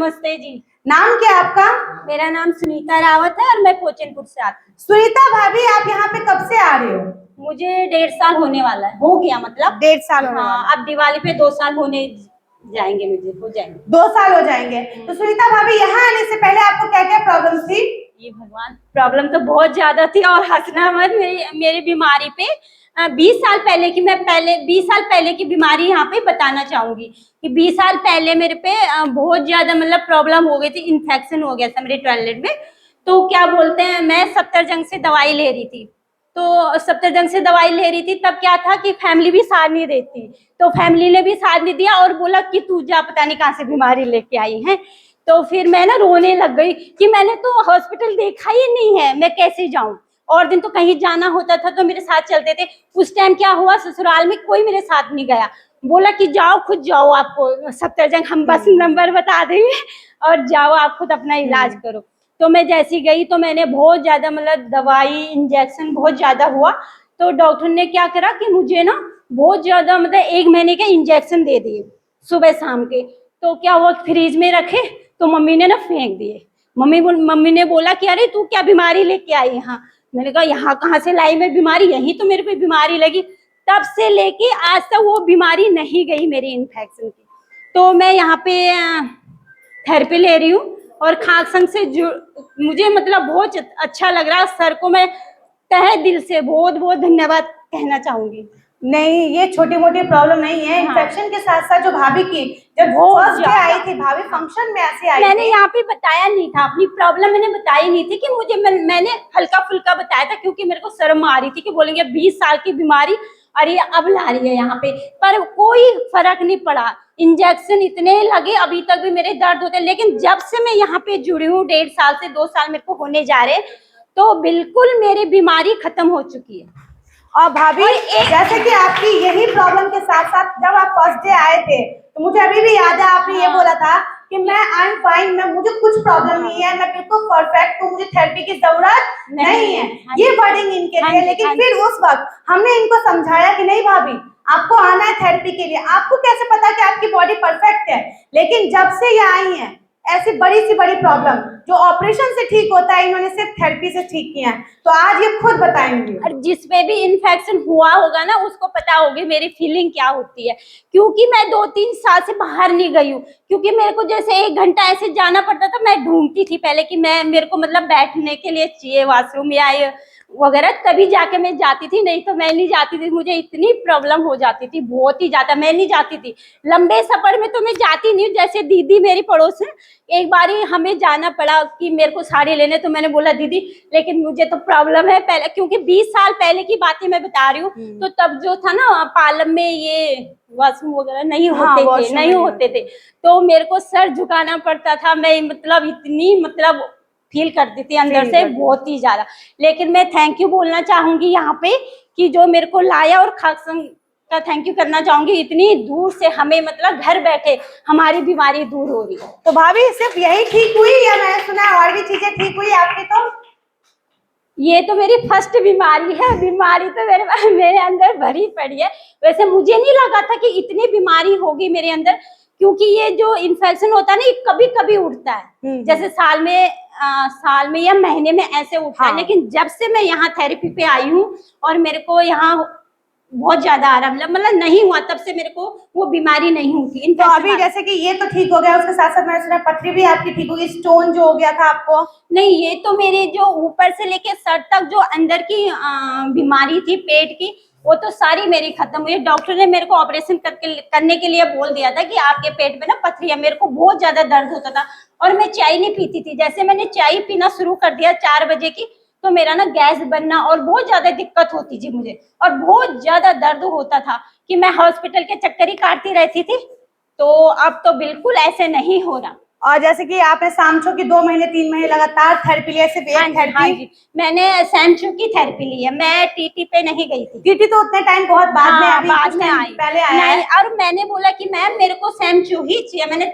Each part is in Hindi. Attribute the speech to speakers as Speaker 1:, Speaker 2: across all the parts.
Speaker 1: नमस्ते जी।
Speaker 2: नाम क्या है आपका?
Speaker 1: मेरा नाम सुनीता रावत है और मैं कोचनपुर से आती हूँ।
Speaker 2: सुनीता भाभी, आप यहाँ पे कब से आ रहे हो?
Speaker 1: मुझे 1.5 साल होने वाला है, हो गया मतलब
Speaker 2: 1.5 साल होने वाला
Speaker 1: हाँ, अब दिवाली पे 2 साल होने जाएंगे, मुझे हो जाएंगे
Speaker 2: 2 साल हो जाएंगे। तो सुनीता भाभी, यहाँ आने से पहले आपको क्या क्या प्रॉब्लम थी?
Speaker 1: ये भगवान, प्रॉब्लम तो बहुत ज्यादा थी और हंसना मत, मेरी बीमारी पे 20 साल पहले की, मैं पहले 20 साल पहले की बीमारी यहाँ पे बताना चाहूंगी कि 20 साल पहले मेरे पे बहुत ज्यादा मतलब प्रॉब्लम हो गई थी, इन्फेक्शन हो गया था मेरे टॉयलेट में। तो क्या बोलते हैं, मैं सफदरजंग से दवाई ले रही थी, तो सफदरजंग से दवाई ले रही थी, तब क्या था कि फैमिली भी साथ नहीं देती, तो फैमिली ने भी साथ नहीं दिया और बोला कि तू जा, पता नहीं कहाँ से बीमारी लेके आई है। तो फिर मैं ना रोने लग गई कि मैंने तो हॉस्पिटल देखा ही नहीं है, मैं कैसे जाऊं। और दिन तो कहीं जाना होता था तो मेरे साथ चलते थे। उस टाइम क्या हुआ, ससुराल में कोई मेरे साथ नहीं गया, बोला कि जाओ खुद जाओ, आपको सफदरजंग हम बस नंबर बता देंगे और जाओ आप खुद अपना इलाज करो। तो मैं जैसी गई तो मैंने बहुत ज्यादा मतलब दवाई इंजेक्शन बहुत ज्यादा हुआ। तो डॉक्टर ने क्या करा कि मुझे ना बहुत ज्यादा मतलब 1 महीने के इंजेक्शन दे दिए सुबह शाम के। तो क्या हुआ, फ्रिज में रखे तो मम्मी ने ना फेंक दिए। मम्मी ने बोला कि अरे तू क्या बीमारी लेके आई यहाँ। मैंने कहा यहाँ कहाँ से लाई मैं बीमारी, यही तो मेरे पे बीमारी लगी। तब से लेके आज तक वो बीमारी नहीं गई मेरी इन्फेक्शन की। तो मैं यहाँ पे थेरेपी ले रही हूँ और खाक संघ से मुझे मतलब बहुत अच्छा लग रहा है। सर को मैं तहे दिल से बहुत बहुत धन्यवाद कहना चाहूंगी।
Speaker 2: नहीं, ये छोटी मोटी प्रॉब्लम नहीं है। इन्फेक्शन के साथ साथ जो भाभी की जब फर्स्ट डे आई थी, भाभी फंक्शन में ऐसे आई
Speaker 1: मैंने यहाँ पे बताया नहीं था अपनी प्रॉब्लम, मैंने बताई नहीं थी कि मुझे मैंने हल्का फुल्का बताया था क्योंकि मेरे को शर्म आ रही थी कि बोलेंगे 20 साल की बीमारी अरे अब ला रही है यहाँ पे। पर कोई फर्क नहीं पड़ा, इंजेक्शन इतने लगे अभी तक भी मेरे दर्द होते हैं। लेकिन जब से मैं यहाँ पे जुड़ी हूँ 1.5 साल से 2 साल मेरे को होने जा रहे, तो बिल्कुल मेरी बीमारी खत्म हो चुकी है।
Speaker 2: और भाभी जैसे कि आपकी यही प्रॉब्लम के साथ साथ जब आप फर्स्ट डे आए थे तो मुझे अभी भी याद है, आपने ये बोला था कि मैं आई एम फाइन, मैं मुझे कुछ प्रॉब्लम नहीं है, मैं बिल्कुल परफेक्ट हूँ, मुझे थेरेपी की जरूरत नहीं है। ये वर्डिंग इनके थे। लेकिन फिर उस वक्त हमने इनको समझाया कि नहीं भाभी, आपको आना है थेरेपी के लिए। आपको कैसे पता कि आपकी बॉडी परफेक्ट है? लेकिन जब से ये आई है, ऐसी बड़ी सी बड़ी प्रॉब्लम जो ऑपरेशन से ठीक होता है, इन्होंने सिर्फ थेरेपी से ठीक किया है। तो आज ये खुद बताएंगे।
Speaker 1: और जिसपे भी इन्फेक्शन हुआ होगा ना उसको पता होगी मेरी फीलिंग क्या होती है, क्योंकि मैं 2-3 साल से बाहर नहीं गई हूँ। क्योंकि मेरे को जैसे 1 घंटा ऐसे जाना पड़ता था, मैं ढूंढती थी पहले कि मेरे को मतलब बैठने के लिए चाहिए वॉशरूम या वगैरह, तभी जाके मैं जाती थी, नहीं तो मैं नहीं जाती थी। मुझे इतनी प्रॉब्लम हो जाती थी, बहुत ही ज्यादा, मैं नहीं जाती थी। लंबे सफर में तो मैं जाती नहीं हूँ। जैसे दीदी मेरी पड़ोस है, एक बार हमें जाना पड़ा कि मेरे को साड़ी लेने, तो मैंने बोला दीदी लेकिन मुझे तो प्रॉब्लम है पहले, क्योंकि 20 साल पहले की बातें मैं बता रही हूँ। तो तब जो था ना पार्लर में ये वॉशरूम वगैरह नहीं होते थे, तो मेरे को सर झुकाना पड़ता था। मैं मतलब इतनी मतलब फील करती थी अंदर से बहुत ही ज्यादा। लेकिन मैं थैंक यू बोलना चाहूंगी यहाँ पे कि जो मेरे को लाया, और खाक संघ का थैंक यू करना चाहूंगी, इतनी दूर से हमें मतलब घर बैठे हमारी बीमारी दूर हो रही है।
Speaker 2: तो भाभी सिर्फ यही ठीक हुई या मैंने सुना और भी चीजें ठीक हुई आपकी? तो
Speaker 1: ये तो मेरी फर्स्ट बीमारी है, बीमारी तो मेरे अंदर भरी पड़ी है। वैसे मुझे नहीं लगा था कि इतनी बीमारी होगी मेरे अंदर, क्योंकि ये जो इन्फेक्शन होता है ना, ये कभी कभी उठता है, जैसे साल में या महीने में ऐसे उठता है। लेकिन जब से मैं यहाँ थेरेपी पे आई हूँ और मेरे को यहाँ बहुत ज्यादा आराम मतलब नहीं हुआ, तब से मेरे को वो बीमारी नहीं हुई।
Speaker 2: तो अभी जैसे कि ये तो ठीक हो गया, उसके साथ साथ मैंने सुना पथरी भी आपकी ठीक होगी, स्टोन जो हो गया था आपको?
Speaker 1: नहीं, ये तो मेरे जो ऊपर से लेके सर तक जो अंदर की बीमारी थी पेट की, वो तो सारी मेरी खत्म हुई। डॉक्टर ने मेरे को ऑपरेशन करने के लिए बोल दिया था कि आपके पेट में ना पथरी है। मेरे को बहुत ज्यादा दर्द होता था और मैं चाय नहीं पीती थी। जैसे मैंने चाय पीना शुरू कर दिया 4 बजे की, तो मेरा ना गैस बनना और बहुत ज्यादा दिक्कत होती थी मुझे, और बहुत ज्यादा दर्द होता था कि मैं हॉस्पिटल के चक्कर ही काटती रहती थी। तो अब तो बिल्कुल ऐसे नहीं हो रहा।
Speaker 2: और जैसे कि आपने सैमसो की 2 महीने 3 महीने लगातार थेरेपी लिया, सिर्फ एक थेरेपी?
Speaker 1: हाँ जी, मैंने सैमसो की थेरेपी ली है, मैं टीटी पे नहीं गई थी।
Speaker 2: टीटी तो उतने टाइम बहुत बाद में, अभी
Speaker 1: बाद में आई,
Speaker 2: पहले आया है।
Speaker 1: और मैंने बोला कि मैम मेरे को सैमसो ही चाहिए। मैंने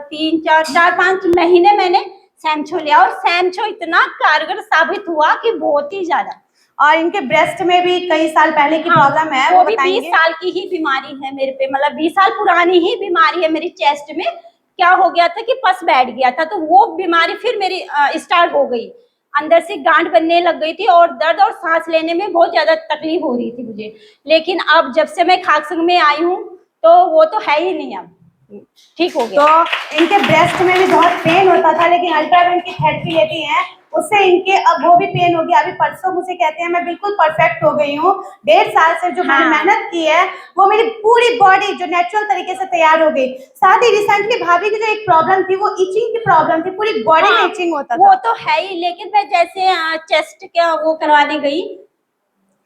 Speaker 1: 3-4-5 महीने मैंने सैमसो लिया और सैमसो इतना कारगर साबित हुआ कि बहुत ही ज्यादा।
Speaker 2: और इनके ब्रेस्ट में भी कई साल पहले की प्रॉब्लम है,
Speaker 1: वो भी 20 साल की ही बीमारी है मेरे पे, मतलब 20 साल पुरानी ही बीमारी है मेरी चेस्ट में। क्या हो गया था कि पस बैठ गया था, तो वो बीमारी फिर मेरी स्टार्ट हो गई। अंदर से गांठ बनने लग गई थी और दर्द और सांस लेने में बहुत ज्यादा तकलीफ हो रही थी मुझे। लेकिन अब जब से मैं खाक संघ में आई हूँ तो वो तो है ही नहीं, अब ठीक हो गया।
Speaker 2: तो इनके ब्रेस्ट में भी बहुत पेन होता था, लेकिन अल्ट्रासाउंड की थेरेपी लेती हैं उससे इनके अब वो भी पेन हो गया। अभी परसों मुझे कहते हैं मैं बिल्कुल परफेक्ट हो गई हूँ। 1.5 साल से जो मैंने मेहनत की है वो मेरी पूरी बॉडी जो नेचुरल तरीके से तैयार हो गई। साथ ही रिसेंटली भाभी की जो एक प्रॉब्लम थी वो इचिंग की प्रॉब्लम थी, पूरी बॉडी में इचिंग होता था।
Speaker 1: वो तो है ही, लेकिन मैं जैसे चेस्ट क्या वो करवाने गई